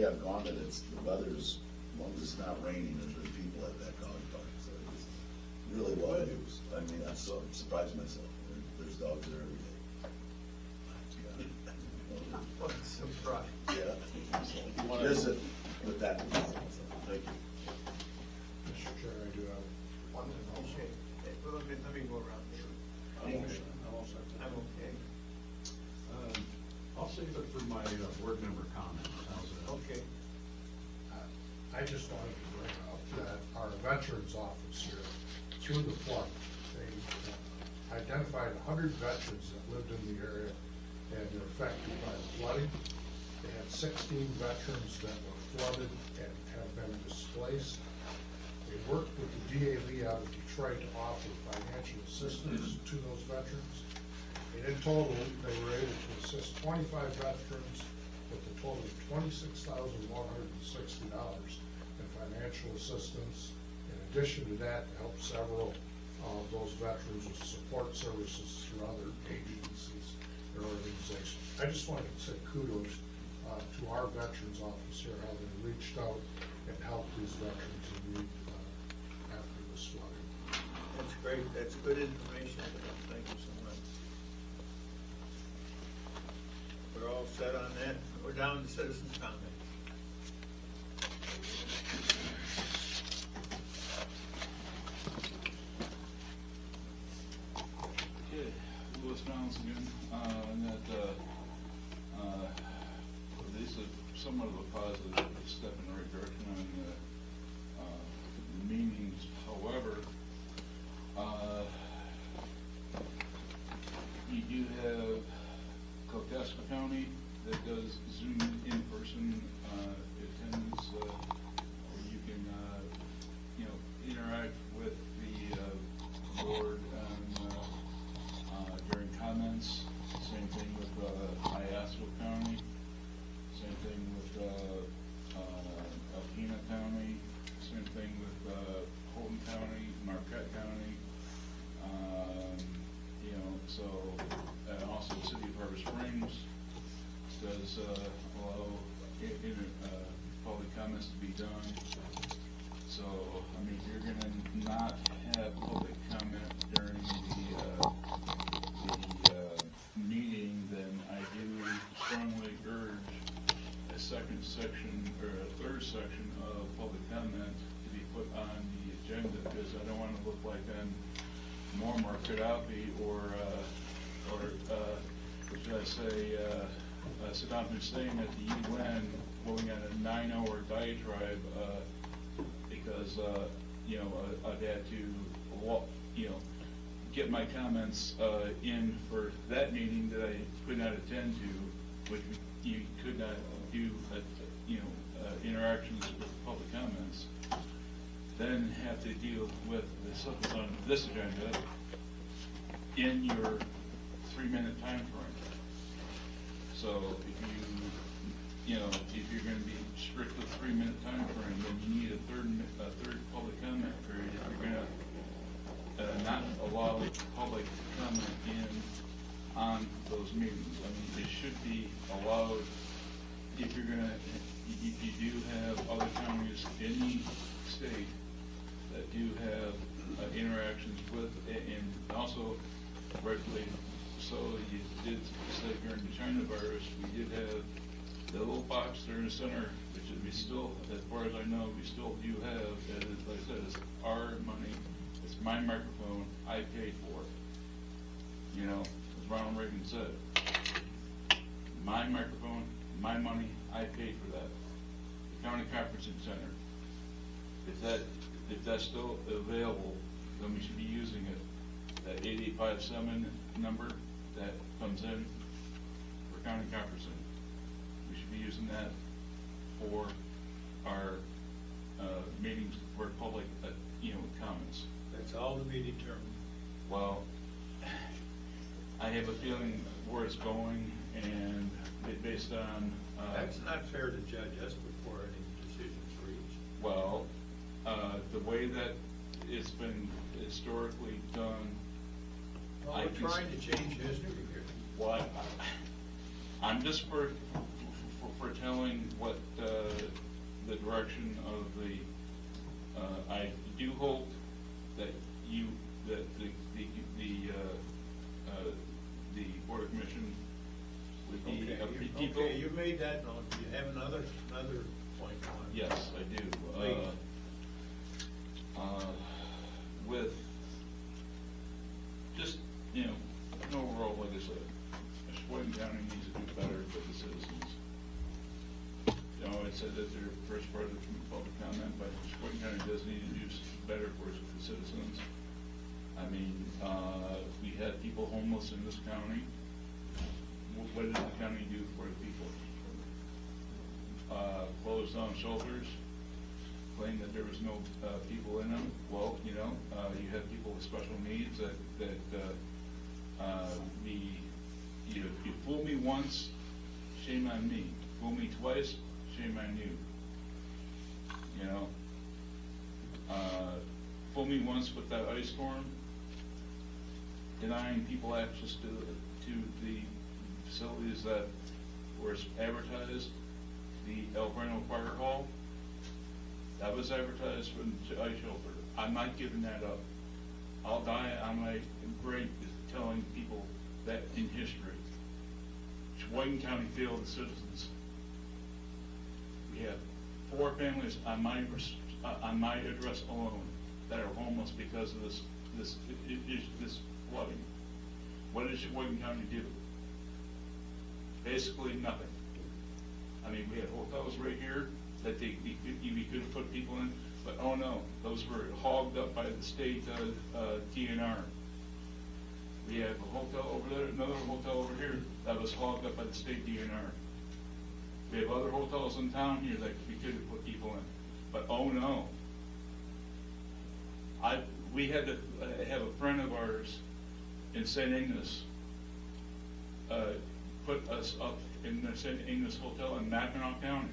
day I've gone that the weather's, as long as it's not raining, there's been people at that dog park, so it's really well used. I mean, I'm surprised myself. There's dogs there every day. What a surprise. Yeah. Visit with that. Thank you. Mr. Chair, I do have one thing also. Okay, well, let me go around here. I'm all set. I'm okay. I'll save it for my board member comments. How's that? Okay. I just wanted to bring up that our veterans office here, through the flood, they identified 100 veterans that lived in the area and were affected by the flooding. They had 16 veterans that were flooded and have been displaced. They worked with the DAV out of Detroit to offer financial assistance to those veterans. And in total, they were able to assist 25 veterans with a total of $26,160 in financial assistance. In addition to that, to help several of those veterans with support services through other agencies or organizations. I just wanted to say kudos to our veterans office here, how they reached out and helped these veterans in need after this flooding. That's great. That's good information. Thank you so much. We're all set on that. We're down to citizens' comment. Okay, Louis Downs again, and that, this is somewhat of a positive step in the right direction on the meetings. However, you do have Kalkaska County that does Zoom in-person attendance, where you can, interact with the board during comments. Same thing with Iosco County. Same thing with Alpena County. Same thing with Holton County, Marquette County. So, and also the City of Harbor Springs does allow public comments to be done. So, I mean, if you're gonna not have public comment during the meeting, then I do strongly urge a second section or a third section of public comment to be put on the agenda, because I don't want to look like I'm more Gaddafi or should I say, Saddam Hussein at the UN going on a 9-hour diatribe because I've had to get my comments in for that meeting that I could not attend to, which you could not do interactions with public comments. Then have to deal with the stuff that's on this agenda in your 3-minute time frame. So if you're going to be strict with 3-minute time frame, then you need a third public comment period. If you're going to not allow public comment in on those meetings, I mean, it should be allowed. If you do have other counties in the state that do have interactions with, and also rightfully so, you did say during the China virus, we did have the little box there in the center, which we still, as far as I know, we still do have. That is, like I said, it's our money, it's my microphone, I paid for it. As Ronald Reagan said, my microphone, my money, I paid for that. The county conferencing center. If that's still available, then we should be using it. That 8857 number that comes in for county conferencing, we should be using that for our meetings for public, comments. That's all to be determined. Well, I have a feeling where it's going, and based on That's not fair to judge us before any decision's reached. well, the way that it's been historically done. Well, we're trying to change history here. What? I'm just for telling what the direction of the, I do hope that the Board of Commission would be people. Okay, you made that note. Do you have another point on it? Yes, I do. Please. With just, you know, an overall, like I said, Cheboygan County needs to do better for the citizens. You know, I said that their first part of the public comment, but Cheboygan County does need to do better for the citizens. I mean, we had people homeless in this county. What did the county do for the people? Closed down shelters, claimed that there was no people in them. Well, you know, you have people with special needs you fool me once, shame on me. Fool me twice, shame on you. You know, fool me once with that ice storm, denying people access to the facilities that were advertised, the El Reno Fire Hall, that was advertised for the ice shelter. I'm not giving that up. I'll die on my grave telling people that in history. Cheboygan County failed the citizens. We have 4 families on my address alone that are homeless because of this flooding. What did Cheboygan County do? Basically nothing. I mean, we had hotels right here that we could have put people in, but oh no, those were hogged up by the state DNR. We have a hotel over there, another hotel over here that was hogged up by the state DNR. We have other hotels in town here that we could have put people in, but oh no. We had to have a friend of ours in St. Ignace put us up in the St. Ignace Hotel in Mackinac County.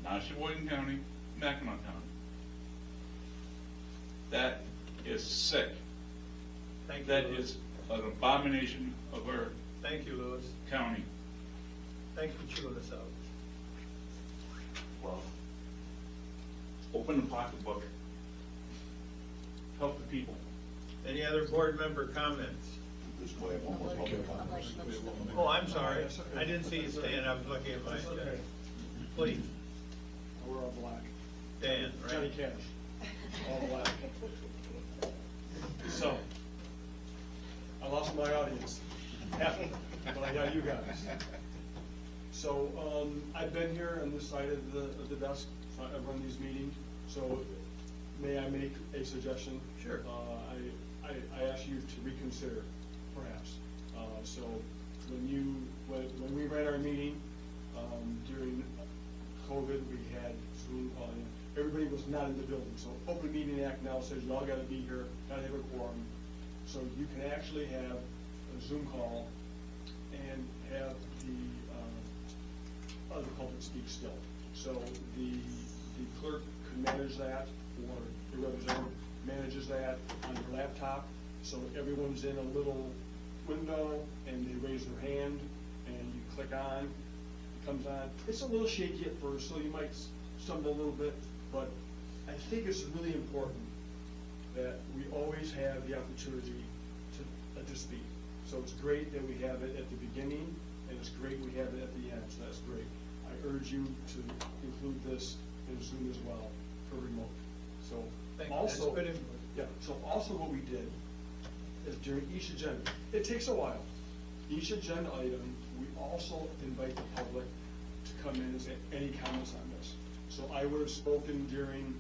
Not Cheboygan County, Mackinac County. That is sick. Thank you, That Louis. is an abomination of our Thank you, Louis. county. Thanks for chewing us out. Well, open the pocketbook. Help the people. Any other board member comments? This way, one more public comment. Oh, I'm sorry. I didn't see you stand. I was looking at my, please, We're all black. Dan, Johnny right? Cash, all black. So, I lost my audience, half of them, but I got you guys. So, I've been here on this side of the desk, I run these meetings, so may I make a suggestion? Sure. I ask you to reconsider, perhaps. So, when we ran our meeting, during COVID, we had Zoom calling. Everybody was not in the building, so Open Meeting Act now says you all gotta be here, gotta have a quorum. So you can actually have a Zoom call and have the other public speak still. So the clerk can manage that, or the representative manages that on their laptop. So everyone's in a little window and they raise their hand and you click on, it comes on. It's a little shaky at first, so you might stumble a little bit, but I think it's really important that we always have the opportunity to speak. So it's great that we have it at the beginning, and it's great we have it at the end, so that's great. I urge you to include this in Zoom as well for remote. So Thank you. also, That's good input. yeah, so also what we did is during each agenda, it takes a while. Each agenda item, we also invite the public to come in and say any comments on this. So I would have spoken during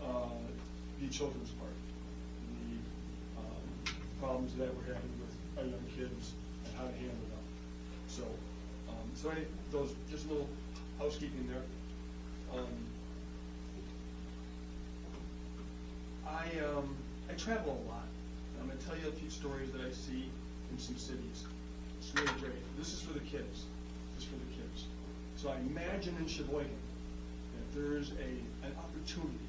the children's part, the problems that we're having with our young kids and how to handle them. So, those, just a little housekeeping there. I travel a lot. I'm gonna tell you a few stories that I see in some cities. It's really great. This is for the kids. This is for the kids. So I imagine in Cheboygan that there's an opportunity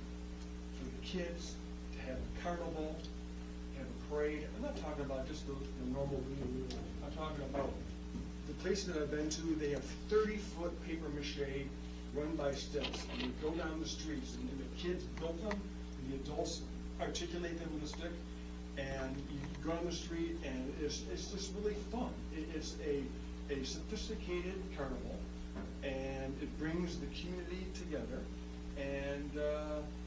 for the kids to have a carnival, have a parade. I'm not talking about just the normal wheel. I'm talking about the places that I've been to. They have 30-foot paper mache run by sticks, and you go down the streets, and the kids built them, and the adults articulate them with a stick, and you go on the street, and it's just really fun. It's a sophisticated carnival, and it brings the community together, and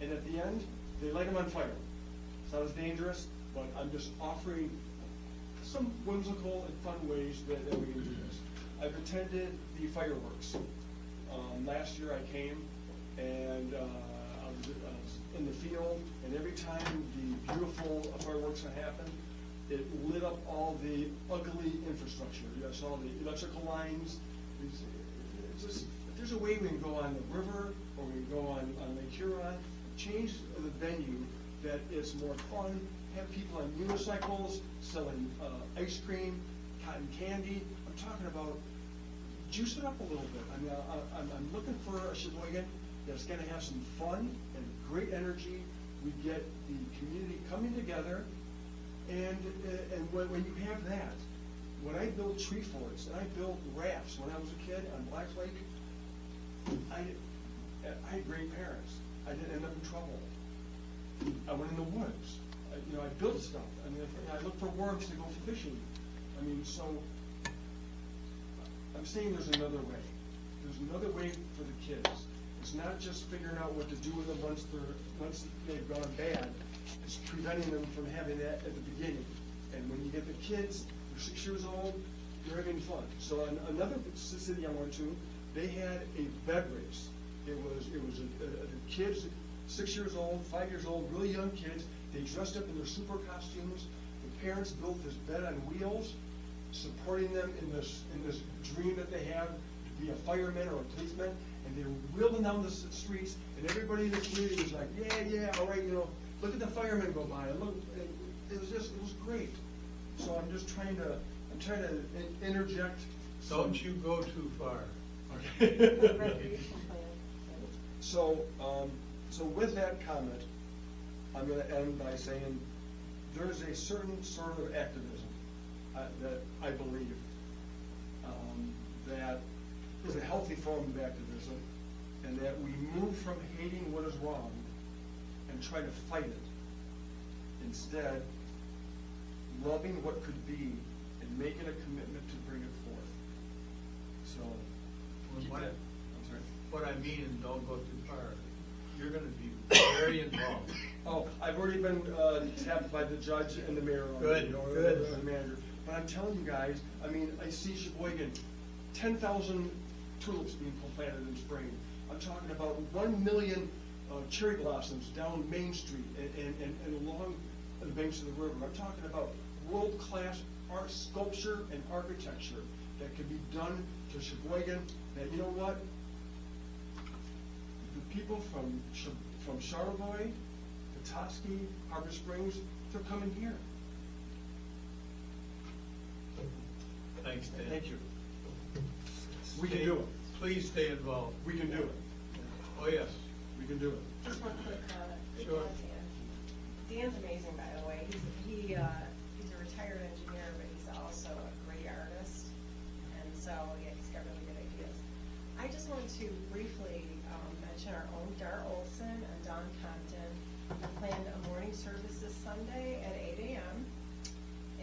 at the end, they light them on fire. It's not as dangerous, but I'm just offering some whimsical and fun ways that we can do this. I've attended the fireworks. Last year I came, and I was in the field, and every time the beautiful fireworks would happen, it lit up all the ugly infrastructure. You saw the electrical lines. It's just, if there's a way we can go on the river, or we can go on Lake Huron, change the venue that is more fun, have people on unicycles selling ice cream, cotton candy. I'm talking about juice it up a little bit. I mean, I'm looking for a Cheboygan that's going to have some fun and great energy. We get the community coming together, and when you have that, when I built tree forts and I built rafts when I was a kid on Black Lake, I had great parents. I didn't end up in trouble. I went in the woods. I built stuff. I mean, I looked for worms to go fishing. I mean, so I'm saying there's another way. There's another way for the kids. It's not just figuring out what to do with them once they've gone bad. It's preventing them from having that at the beginning. And when you get the kids, they're 6 years old, they're having fun. So another city I went to, they had a bed race. It was the kids, 6 years old, 5 years old, really young kids. They dressed up in their super costumes. The parents built this bed on wheels, supporting them in this dream that they have to be a fireman or a policeman. And they were wheeling down the streets, and everybody in the community was like, yeah, all right, look at the firemen go by. And look, it was great. So I'm just trying to interject. Don't you go too far. Okay. So with that comment, I'm going to end by saying there's a certain sort of activism that I believe that is a healthy form of activism, and that we move from hating what is wrong and try to fight it. Instead, loving what could be and making a commitment to bring it forth. So, keep that. I'm sorry. What I mean, and don't go too far, you're gonna be very involved. Oh, I've already been tapped by the judge and the mayor. Good, good. The manager. But I'm telling you guys, I mean, I see Cheboygan, 10,000 tulips being planted in spring. I'm talking about 1 million cherry blossoms down Main Street and along the banks of the river. I'm talking about world-class art, sculpture, and architecture that can be done to Cheboygan. That, you know what? The people from Charlevoix, Petoskey, Harbor Springs, they're coming here. Thanks, Dan. Thank you. We can do it. Please stay involved. We can do it. Oh, yes. We can do it. Just one quick comment. Sure. Dan's amazing, by the way. He's a retired engineer, but he's also a great artist. And so, yeah, he's got really good ideas. I just wanted to briefly mention our own Dar Olson and Don Compton planned a morning service this Sunday at 8 a.m.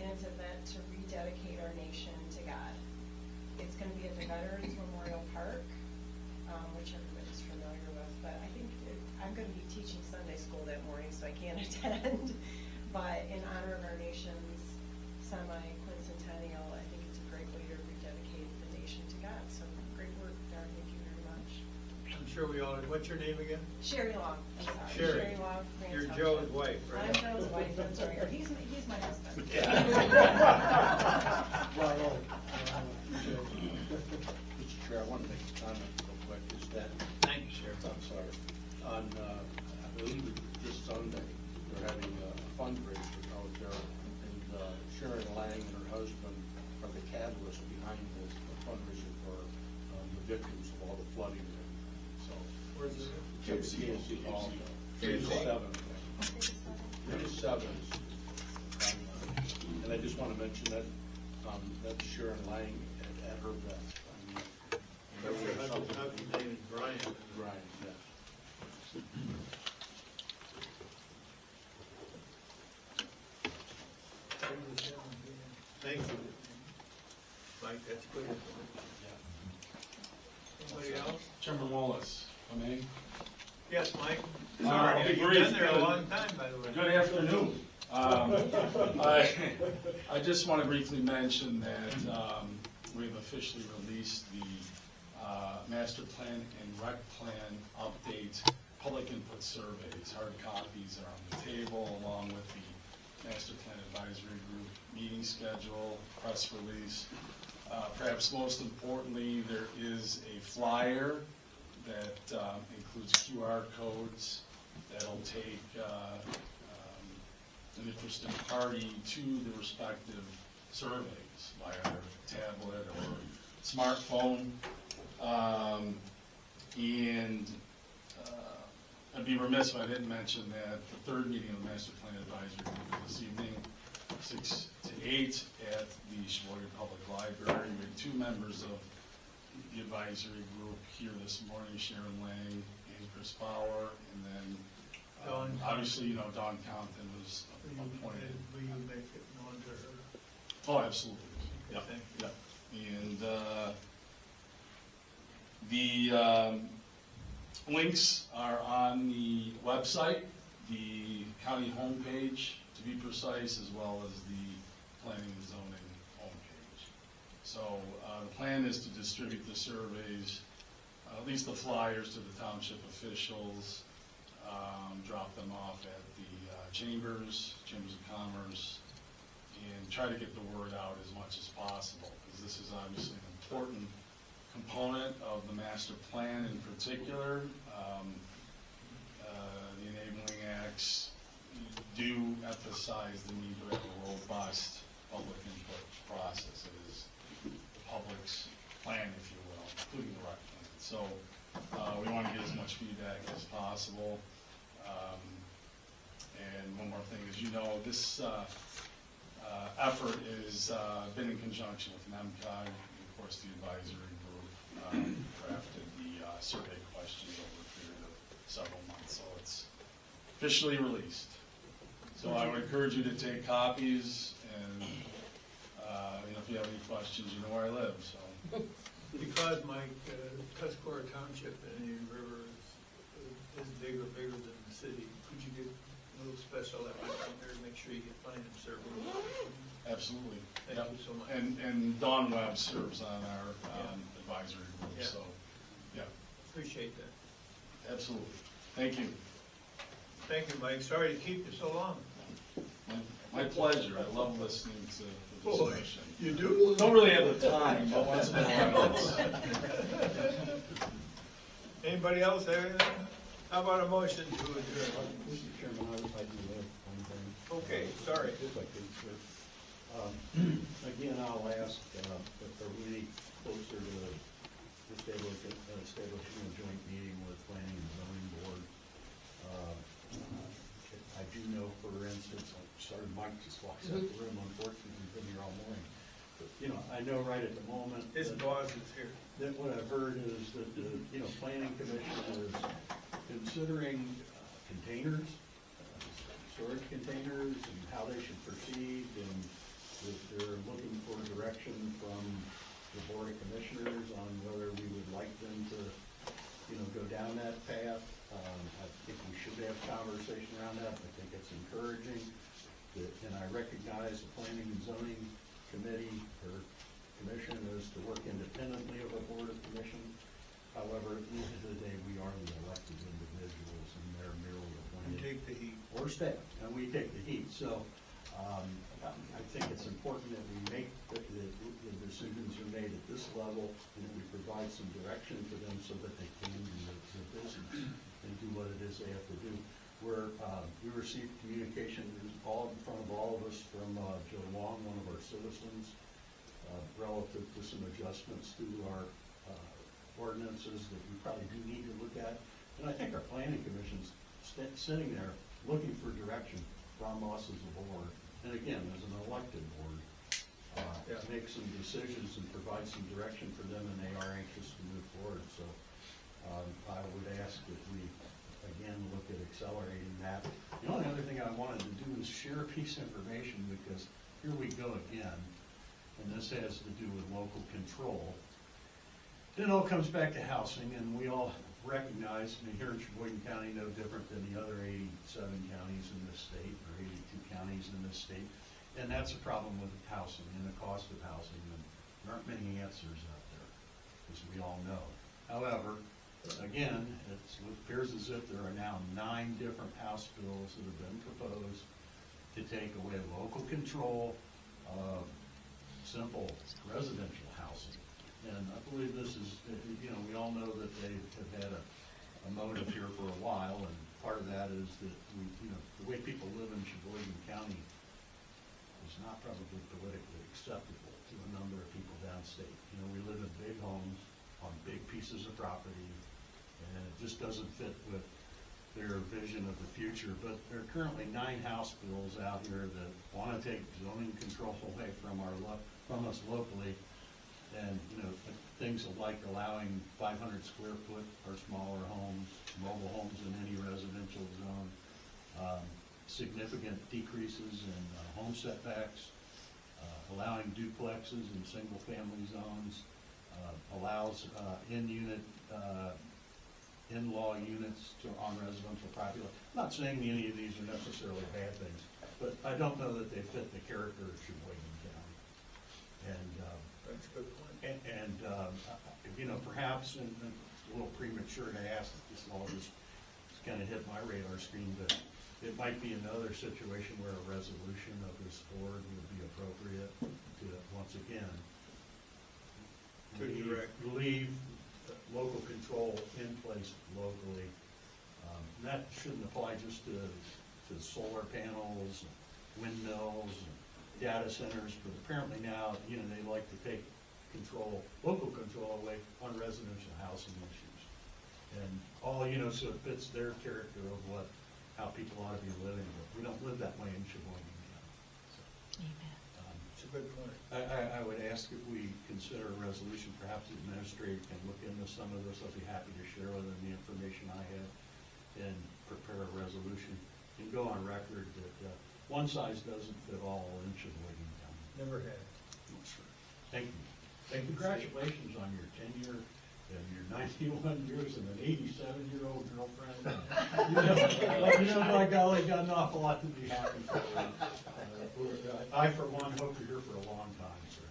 And it's an event to rededicate our nation to God. It's going to be at the Veterans Memorial Park, which everybody's familiar with, but I think I'm going to be teaching Sunday school that morning, so I can't attend. But in honor of our nation's semi-quincentennial, I think it's a great way to rededicate the nation to God. So great work, Dar. Thank you very much. I'm sure we all, what's your name again? Sherry Long. I'm sorry. Sherry. Long. You're Grant Joe's Township. wife, right? I'm Joe's wife. That's right. Or he's my husband. Mr. Chair, I want to make a comment real quick, is that, Thank you, Sheriff. I'm sorry, on, I believe this Sunday, they're having a fundraiser out there, and Sharon Lang and her husband are the catalyst behind the fundraiser for the victims of all the flooding. So, Where's it? KC Hall, KC. 7. It is 7. And I just want to mention that, that's Sharon Lang at her best. I mean, What's your husband's name? Brian? Brian. Brian, yes. Thank you. Mike, that's good. Somebody else? Chairman Wallace, if I may. Yes, Mike? I'll Sorry, be you've brief. been there a long time, by the way. Good afternoon. I just want to briefly mention that we've officially released the master plan and rec plan update public input surveys. Hard copies are on the table along with the master plan advisory group meeting schedule, press release. Perhaps most importantly, there is a flyer that includes QR codes that'll take an interested party to the respective surveys via tablet or smartphone. And I'd be remiss if I didn't mention that the third meeting of the Master Plan Advisory Group is this evening, 6 to 8 at the Cheboygan Public Library. We have 2 members of the advisory group here this morning, Sharon Lang and Chris Bauer, and then Dawn. obviously, you know, Dawn Compton was appointed. Will you make it known to her? Oh, absolutely. Yeah, Thank yeah. And the links are on the website, the county homepage, to be precise, as well as the planning and zoning homepage. So the plan is to distribute the surveys, at least the flyers, to the township officials, drop them off at the chambers of commerce, and try to get the word out as much as possible, because this is obviously an important component of the master plan in particular. The enabling acts do emphasize the need to have a robust public input process. It is the public's plan, if you will, including the rec plan. So we want to get as much feedback as possible. And one more thing, as you know, this effort has been in conjunction with NEMCOG, and of course the advisory group drafted the survey questions over a period of several months, so it's officially released. So I would encourage you to take copies, and you know, if you have any questions, you know where I live, so. Because, Mike, Tuscarora Township and Indian River is bigger than the city, could you get a little special effort out there to make sure you get plenty of service? Absolutely. Thank Yep. you so much. And Dawn Webb serves on our advisory group, Yeah. so, yeah, Appreciate that. absolutely. Thank you. Thank you, Mike. Sorry to keep you so long. My pleasure. I love listening to the discussion. You do? Don't really have the time, but once in a while. Anybody else have anything? How about a motion to adjourn? Mr. Chairman, I would like to add one thing. Okay, sorry. If I could, sir. Again, I'll ask if are we closer to establishing a joint meeting with planning and zoning board. I do know, for instance, I'm sorry, Mike just walks out the room, unfortunately, he's been here all morning. But, you know, I know right at the moment. His that- boss is here. That what I've heard is that the, you know, planning commission is considering containers, storage containers, and how they should proceed, and that they're looking for direction from the board of commissioners on whether we would like them to, you know, go down that path. I think we should have conversation around that. I think it's encouraging that, and I recognize the planning and zoning committee or commission is to work independently of a board of commission. However, at the end of the day, we are the elected individuals, and they're merely You appointed. take the heat. Or staff, and we take the heat. So I think it's important that we make, the decisions are made at this level, and that we provide some direction for them so that they can do the business and do what it is they have to do. We received communication all in front of all of us from Joe Long, one of our citizens, relative to some adjustments to our ordinances that we probably do need to look at. And I think our planning commission's sitting there looking for direction from us as a board, and again, as an elected board, to make some decisions and provide some direction for them, and they are anxious to move forward. So accelerating that. The only other thing I wanted to do is share a piece of information, because here we go again, and this has to do with local control. It all comes back to housing, and we all recognize, I mean, here in Cheboygan County, no different than the other 87 counties in this state, or 82 counties in this state, and that's a problem with housing and the cost of housing, and there aren't many answers out there, as we all know. However, again, it appears as if there are now 9 different House bills that have been proposed to take away local control of simple residential housing. And I believe this is, you know, we all know that they have had a motive here for a while, and part of that is that we, you know, the way people live in Cheboygan County is not probably politically acceptable to a number of people downstate. You know, we live in big homes on big pieces of property, and it just doesn't fit with their vision of the future. But there are currently 9 House bills out here that want to take zoning control away from us locally. And, you know, things like allowing 500 square foot or smaller homes, mobile homes in any residential zone, significant decreases in home setbacks, allowing duplexes in single-family zones, allows in-unit, in-law units on residential property. I'm not saying any of these are necessarily bad things, but I don't know that they fit the character of Cheboygan County. And That's a good point. and you know, perhaps, and it's a little premature to ask, this all just kind of hit my radar screen, but it might be another situation where a resolution of this board would be appropriate to, once again, To direct. leave local control in place locally. And that shouldn't apply just to solar panels, windmills, data centers, but apparently now, you know, they like to take local control away on residential housing issues. And all, you know, so it fits their character of how people ought to be living, but we don't live that way in Cheboygan County. So, It's a good point. I would ask if we consider a resolution, perhaps the administrator can look into some of this. I'll be happy to share with them the information I have and prepare a resolution and go on record that one size doesn't fit all in Cheboygan County. Never had. Sure. Thank you. And congratulations on your 10-year and your 91 years and an 87-year-old girlfriend. You know, by golly, got an awful lot to be happy for. I, for one, hope you're here for a long time, sir.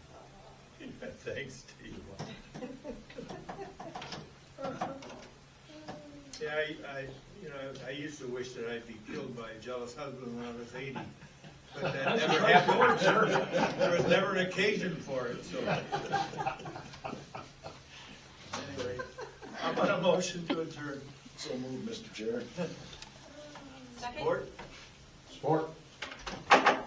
Thanks, Steve. Yeah, I used to wish that I'd be killed by a jealous husband when I was 80. But that never happened. There was never an occasion for it, so. Anyway, how about a motion to adjourn? So moved, Mr. Chair. Second? Support? Sport.